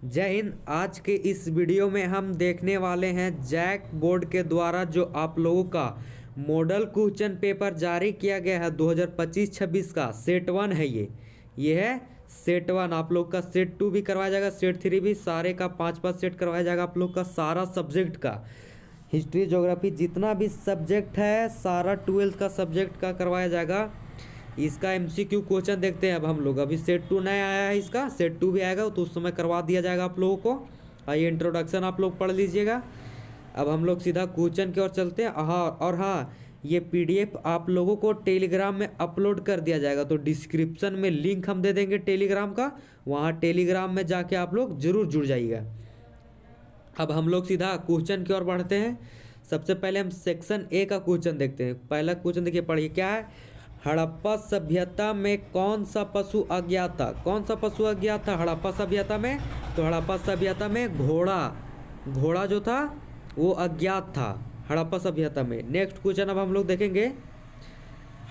जय हिंद। आज के इस वीडियो में हम देखने वाले हैं जैक बोर्ड के द्वारा जो आप लोगों का मॉडल क्वेश्चन पेपर जारी किया गया है 2025-26 का सेट वन है। ये है सेट वन। आप लोग का सेट टू भी करवाया जाएगा, सेट थ्री भी, सारे का 5-5 सेट करवाया जाएगा। आप लोग का सारा सब्जेक्ट का हिस्ट्री ज्योग्राफी जितना भी सब्जेक्ट है सारा 12th का सब्जेक्ट का करवाया जाएगा। इसका एमसीक्यू क्वेश्चन देखते हैं अब हम लोग। अभी सेट टू नया आया है, इसका सेट टू भी आएगा तो उस समय करवा दिया जाएगा आप लोगों को। आइए इंट्रोडक्शन आप लोग पढ़ लीजिएगा। अब हम लोग सीधा क्वेश्चन की ओर चलते हैं। हाँ, ये पीडीएफ आप लोगों को टेलीग्राम में अपलोड कर दिया जाएगा, तो डिस्क्रिप्शन में लिंक हम दे देंगे टेलीग्राम का, वहाँ टेलीग्राम में जाके आप लोग जरूर जुड़ जाइएगा। अब हम लोग सीधा क्वेश्चन की ओर बढ़ते हैं। सबसे पहले हम सेक्शन ए का क्वेश्चन देखते हैं। पहला क्वेश्चन देखिए, पढ़िए क्या है। हड़प्पा सभ्यता में कौन सा पशु अज्ञात था? कौन सा पशु अज्ञात था हड़प्पा सभ्यता में? तो हड़प्पा सभ्यता में घोड़ा जो था वो अज्ञात था हड़प्पा सभ्यता में। नेक्स्ट क्वेश्चन अब हम लोग देखेंगे,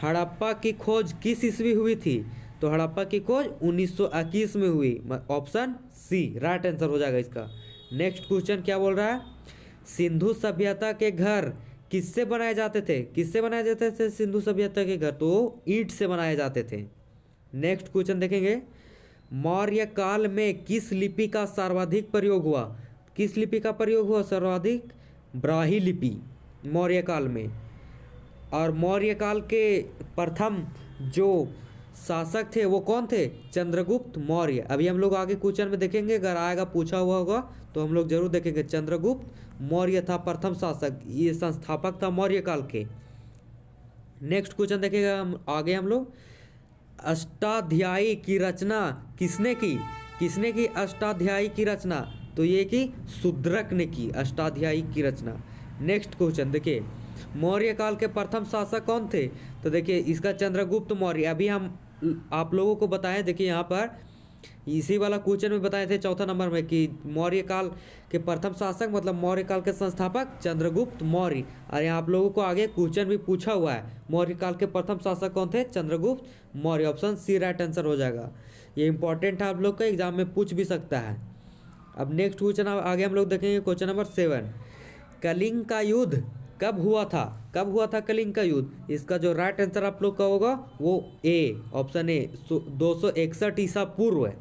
हड़प्पा की खोज किस ईस्वी हुई थी? तो हड़प्पा की खोज 1921 में हुई। ऑप्शन सी राइट आंसर हो जाएगा इसका। नेक्स्ट क्वेश्चन क्या बोल रहा है, सिंधु सभ्यता के घर किससे बनाए जाते थे? किससे बनाए जाते थे सिंधु सभ्यता के घर? तो ईंट से बनाए जाते थे। नेक्स्ट क्वेश्चन देखेंगे, मौर्य काल में किस लिपि का सर्वाधिक प्रयोग हुआ? किस लिपि का प्रयोग हुआ सर्वाधिक? ब्राह्मी लिपि मौर्य काल में। और मौर्य काल के प्रथम जो शासक थे वो कौन थे? चंद्रगुप्त मौर्य। अभी हम लोग आगे क्वेश्चन में देखेंगे, अगर आएगा पूछा हुआ होगा तो हम लोग जरूर देखेंगे। चंद्रगुप्त मौर्य था प्रथम शासक, ये संस्थापक था मौर्य काल के। नेक्स्ट क्वेश्चन देखेगा आगे हम लोग, अष्टाध्यायी की रचना किसने की? किसने की अष्टाध्यायी की रचना? तो ये की शूद्रक ने की अष्टाध्यायी की रचना। नेक्स्ट क्वेश्चन देखिए, मौर्य काल के प्रथम शासक कौन थे? तो देखिए इसका चंद्रगुप्त मौर्य। अभी हम आप लोगों को बताएं, देखिए यहाँ पर इसी वाला क्वेश्चन में बताए थे चौथा नंबर में कि मौर्य काल के प्रथम शासक मतलब मौर्य काल के संस्थापक चंद्रगुप्त मौर्य। और यहाँ आप लोगों को आगे क्वेश्चन भी पूछा हुआ है, मौर्य काल के प्रथम शासक कौन थे? Chandragupta Maurya. Option C right answer हो जाएगा। ये इंपॉर्टेंट है, आप लोग का एग्जाम में पूछ भी सकता है। अब नेक्स्ट क्वेश्चन आगे हम लोग देखेंगे, क्वेश्चन नंबर 7, कलिंग का युद्ध कब हुआ था? कब हुआ था कलिंग का युद्ध? इसका जो राइट आंसर आप लोग का होगा वो ए, ऑप्शन ए 261 ईसा पूर्व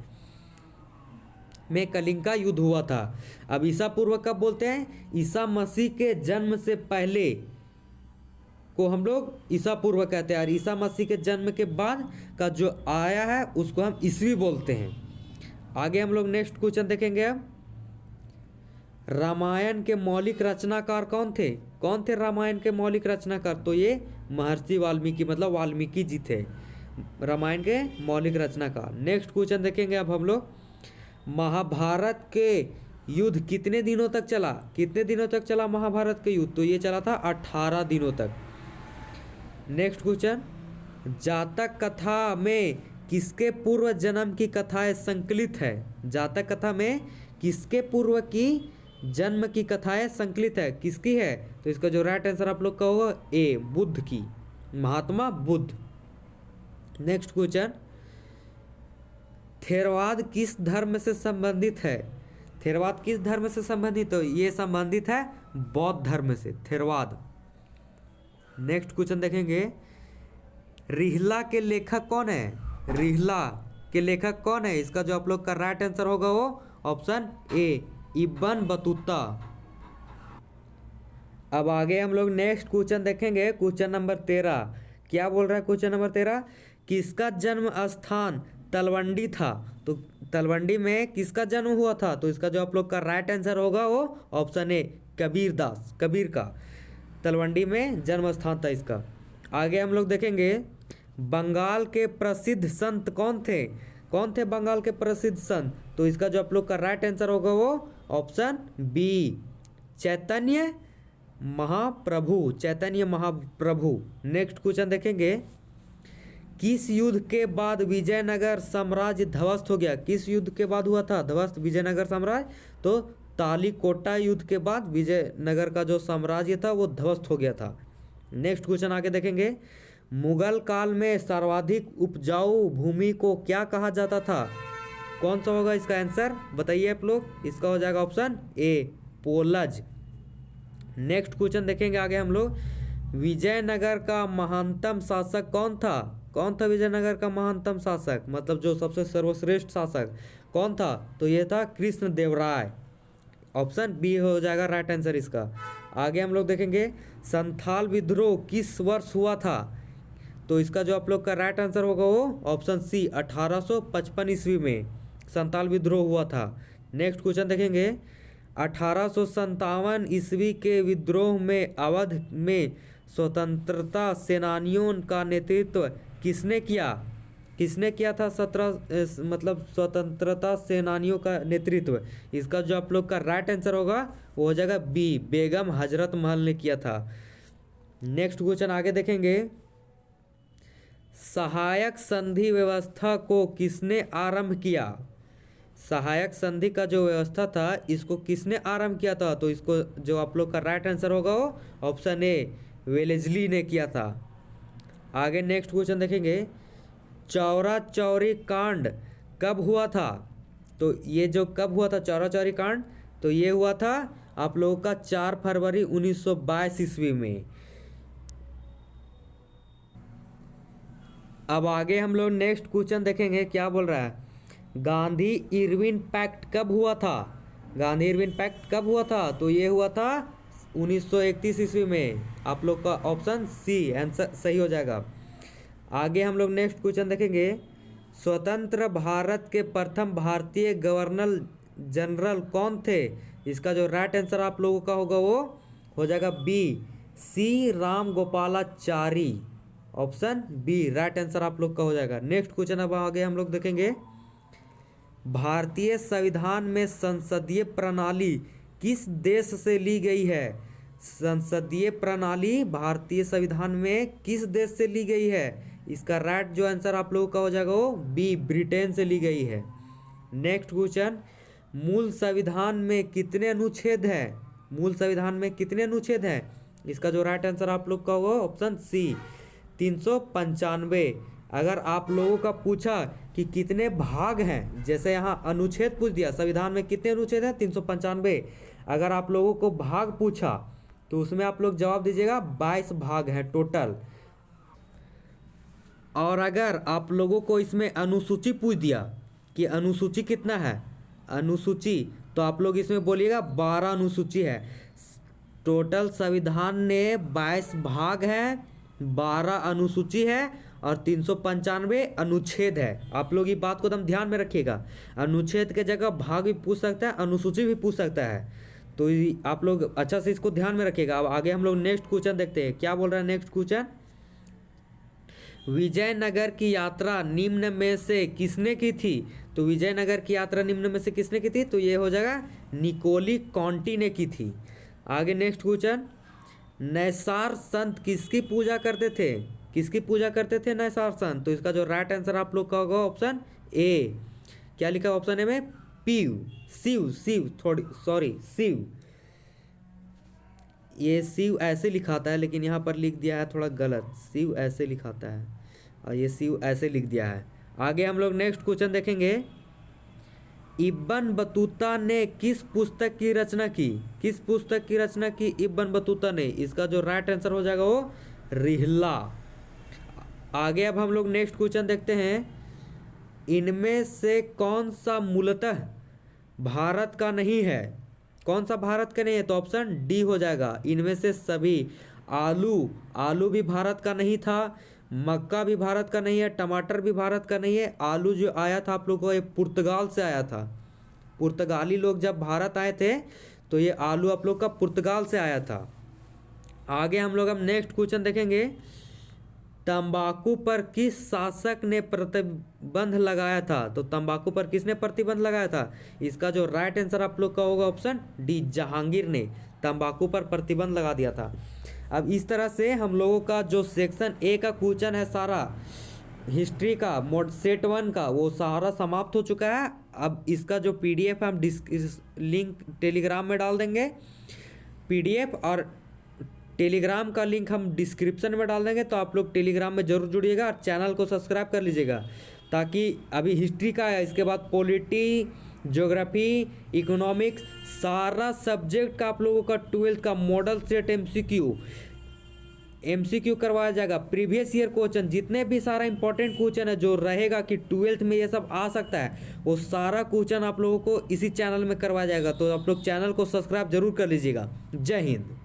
में कलिंग का युद्ध हुआ था। अब ईसा पूर्व कब बोलते हैं? ईसा मसीह के जन्म से पहले को हम लोग ईसा पूर्व कहते हैं, और ईसा मसीह के जन्म के बाद का जो आया है उसको हम ईसवी बोलते हैं। आगे हम लोग नेक्स्ट क्वेश्चन देखेंगे। अब रामायण के मौलिक रचनाकार कौन थे? कौन थे रामायण के मौलिक रचनाकार? तो ये महर्षि वाल्मीकि मतलब वाल्मीकि जी थे रामायण के मौलिक रचनाकार। नेक्स्ट क्वेश्चन देखेंगे अब हम लोग, महाभारत के युद्ध कितने दिनों तक चला? कितने दिनों तक चला महाभारत के युद्ध? तो ये चला था 18 दिनों तक। नेक्स्ट क्वेश्चन, जातक कथा में किसके पूर्व जन्म की कथाएं संकलित है? जातक कथा में किसके पूर्व की जन्म की कथाएं संकलित है? किसकी है? तो इसका जो राइट आंसर आप लोग का होगा ए, बुद्ध की, महात्मा बुद्ध। नेक्स्ट क्वेश्चन, थेरवाद किस धर्म से संबंधित है? थेरवाद किस धर्म से संबंधित? तो ये संबंधित है बौद्ध धर्म से, थेरवाद। नेक्स्ट क्वेश्चन देखेंगे, रिहला के लेखक कौन है? रिहला के लेखक कौन है? इसका जो आप लोग का राइट आंसर होगा वो ऑप्शन ए, इब्न बतूता। अब आगे हम लोग नेक्स्ट क्वेश्चन देखेंगे, क्वेश्चन नंबर 13। क्या बोल रहा है क्वेश्चन नंबर 13, किसका जन्म स्थान तलवंडी था? तो तलवंडी में किसका जन्म हुआ था? तो इसका जो आप लोग का राइट आंसर होगा वो ऑप्शन ए, कबीरदास, कबीर का तलवंडी में जन्म स्थान था इसका। आगे हम लोग देखेंगे, बंगाल के प्रसिद्ध संत कौन थे? कौन थे बंगाल के प्रसिद्ध संत? तो इसका जो आप लोग का राइट आंसर होगा वो option B, Chaitanya Mahaprabhu, Chaitanya Mahaprabhu. Next question देखेंगे, किस युद्ध के बाद विजयनगर साम्राज्य ध्वस्त हो गया? किस युद्ध के बाद हुआ था ध्वस्त विजयनगर साम्राज्य? तो तालीकोटा युद्ध के बाद विजयनगर का जो साम्राज्य था वो ध्वस्त हो गया था। नेक्स्ट क्वेश्चन आगे देखेंगे, मुगल काल में सर्वाधिक उपजाऊ भूमि को क्या कहा जाता था? कौन सा होगा इसका आंसर बताइए आप लोग। इसका हो जाएगा ऑप्शन ए पोलज। नेक्स्ट क्वेश्चन देखेंगे आगे हम लोग। विजयनगर का महानतम शासक कौन था? कौन था विजयनगर का महानतम शासक, मतलब जो सबसे सर्वश्रेष्ठ शासक कौन था? तो ये था कृष्णदेवराय। ऑप्शन बी हो जाएगा राइट आंसर इसका। आगे हम लोग देखेंगे संथाल विद्रोह किस वर्ष हुआ था? तो इसका जो आप लोग का राइट आंसर होगा वो ऑप्शन सी 1855 ईस्वी में संथाल विद्रोह हुआ था। नेक्स्ट क्वेश्चन देखेंगे 1857 ईस्वी के विद्रोह में अवध में स्वतंत्रता सेनानियों का नेतृत्व किसने किया? किसने किया था मतलब स्वतंत्रता सेनानियों का नेतृत्व? इसका जो आप लोग का राइट आंसर होगा वो हो जाएगा बी बेगम हजरत महल ने किया था। नेक्स्ट क्वेश्चन आगे देखेंगे सहायक संधि व्यवस्था को किसने आरंभ किया? सहायक संधि का जो व्यवस्था था इसको किसने आरंभ किया था? तो इसको जो आप लोग का राइट आंसर होगा वो ऑप्शन ए वेलेस्ली ने किया था। आगे नेक्स्ट क्वेश्चन देखेंगे चौरा चौरी कांड कब हुआ था? तो ये जो कब हुआ था चौरा चौरी कांड, तो ये हुआ था आप लोगों का 4 फरवरी 1922 ईस्वी में। अब आगे हम लोग नेक्स्ट क्वेश्चन देखेंगे क्या बोल रहा है। गांधी इरविन पैक्ट कब हुआ था? गांधी इरविन पैक्ट कब हुआ था? तो ये हुआ था 1931 ईस्वी में। आप लोग का ऑप्शन सी आंसर सही हो जाएगा। आगे हम लोग नेक्स्ट क्वेश्चन देखेंगे स्वतंत्र भारत के प्रथम भारतीय गवर्नर जनरल कौन थे? इसका जो राइट आंसर आप लोगों का होगा वो हो जाएगा B C Ram Gopalachari. Option B right answer आप लोग का हो जाएगा। नेक्स्ट क्वेश्चन अब आगे हम लोग देखेंगे भारतीय संविधान में संसदीय प्रणाली किस देश से ली गई है? संसदीय प्रणाली भारतीय संविधान में किस देश से ली गई है? इसका राइट जो आंसर आप लोगों का हो जाएगा वो बी ब्रिटेन से ली गई है। नेक्स्ट क्वेश्चन मूल संविधान में कितने अनुच्छेद हैं? मूल संविधान में कितने अनुच्छेद हैं? इसका जो राइट आंसर आप लोग का होगा ऑप्शन सी 395। अगर आप लोगों का पूछा कि कितने भाग हैं, जैसे यहाँ अनुच्छेद पूछ दिया संविधान में कितने अनुच्छेद हैं 395, अगर आप लोगों को भाग पूछा तो उसमें आप लोग जवाब दीजिएगा 22 भाग हैं टोटल। और अगर आप लोगों को इसमें अनुसूची पूछ दिया कि अनुसूची कितना है अनुसूची, तो आप लोग इसमें बोलिएगा 12 अनुसूची है। टोटल संविधान ने 22 भाग है, 12 अनुसूची है और 395 अनुच्छेद है। आप लोग ये बात को एकदम ध्यान में रखिएगा। अनुच्छेद के जगह भाग भी पूछ सकता है, अनुसूची भी पूछ सकता है, तो आप लोग अच्छा से इसको ध्यान में रखिएगा। अब आगे हम लोग नेक्स्ट क्वेश्चन देखते हैं क्या बोल रहा है। नेक्स्ट क्वेश्चन विजयनगर की यात्रा निम्न में से किसने की थी? तो विजयनगर की यात्रा निम्न में से किसने की थी? तो ये हो जाएगा निकोली कॉन्टी ने की थी। आगे नेक्स्ट क्वेश्चन नैसार संत किसकी पूजा करते थे? किसकी पूजा करते थे नैसार संत? तो इसका जो राइट आंसर आप लोग का होगा ऑप्शन ए, क्या लिखा ऑप्शन ए में शिव। ये शिव ऐसे लिखाता है लेकिन यहाँ पर लिख दिया है थोड़ा गलत, शिव ऐसे लिखाता है और ये शिव ऐसे लिख दिया है। आगे हम लोग नेक्स्ट क्वेश्चन देखेंगे इब्न बतूता ने किस पुस्तक की रचना की? किस पुस्तक की रचना की इब्न बतूता ने? इसका जो राइट आंसर हो जाएगा वो रिहला। आगे अब हम लोग नेक्स्ट क्वेश्चन देखते हैं इनमें से कौन सा मूलतः भारत का नहीं है? कौन सा भारत का नहीं है? तो ऑप्शन डी हो जाएगा इनमें से सभी। आलू भी भारत का नहीं था, मक्का भी भारत का नहीं है, टमाटर भी भारत का नहीं है। आलू जो आया था आप लोगों को ये पुर्तगाल से आया था। पुर्तगाली लोग जब भारत आए थे तो ये आलू आप लोग का पुर्तगाल से आया था। आगे हम लोग अब नेक्स्ट क्वेश्चन देखेंगे तंबाकू पर किस शासक ने प्रतिबंध लगाया था? तो तंबाकू पर किसने प्रतिबंध लगाया था? इसका जो राइट आंसर आप लोग का होगा ऑप्शन डी जहांगीर ने तंबाकू पर प्रतिबंध लगा दिया था। अब इस तरह से हम लोगों का जो सेक्शन ए का क्वेश्चन है सारा हिस्ट्री का मोड सेट 1 का वो सारा समाप्त हो चुका है। अब इसका जो पीडीएफ हम लिंक टेलीग्राम में डाल देंगे, पीडीएफ और टेलीग्राम का लिंक हम डिस्क्रिप्शन में डाल देंगे, तो आप लोग टेलीग्राम में जरूर जुड़िएगा और चैनल को सब्सक्राइब कर लीजिएगा। ताकि अभी हिस्ट्री का है, इसके बाद पॉलिटी, ज्योग्राफी, इकोनॉमिक्स, सारा सब्जेक्ट का आप लोगों का 12th का मॉडल सेट एमसीक्यू करवाया जाएगा। प्रीवियस ईयर क्वेश्चन जितने भी सारा इंपॉर्टेंट क्वेश्चन है जो रहेगा कि 12th में ये सब आ सकता है, वो सारा क्वेश्चन आप लोगों को इसी चैनल में करवाया जाएगा। तो आप लोग चैनल को सब्सक्राइब जरूर कर लीजिएगा। जय हिंद।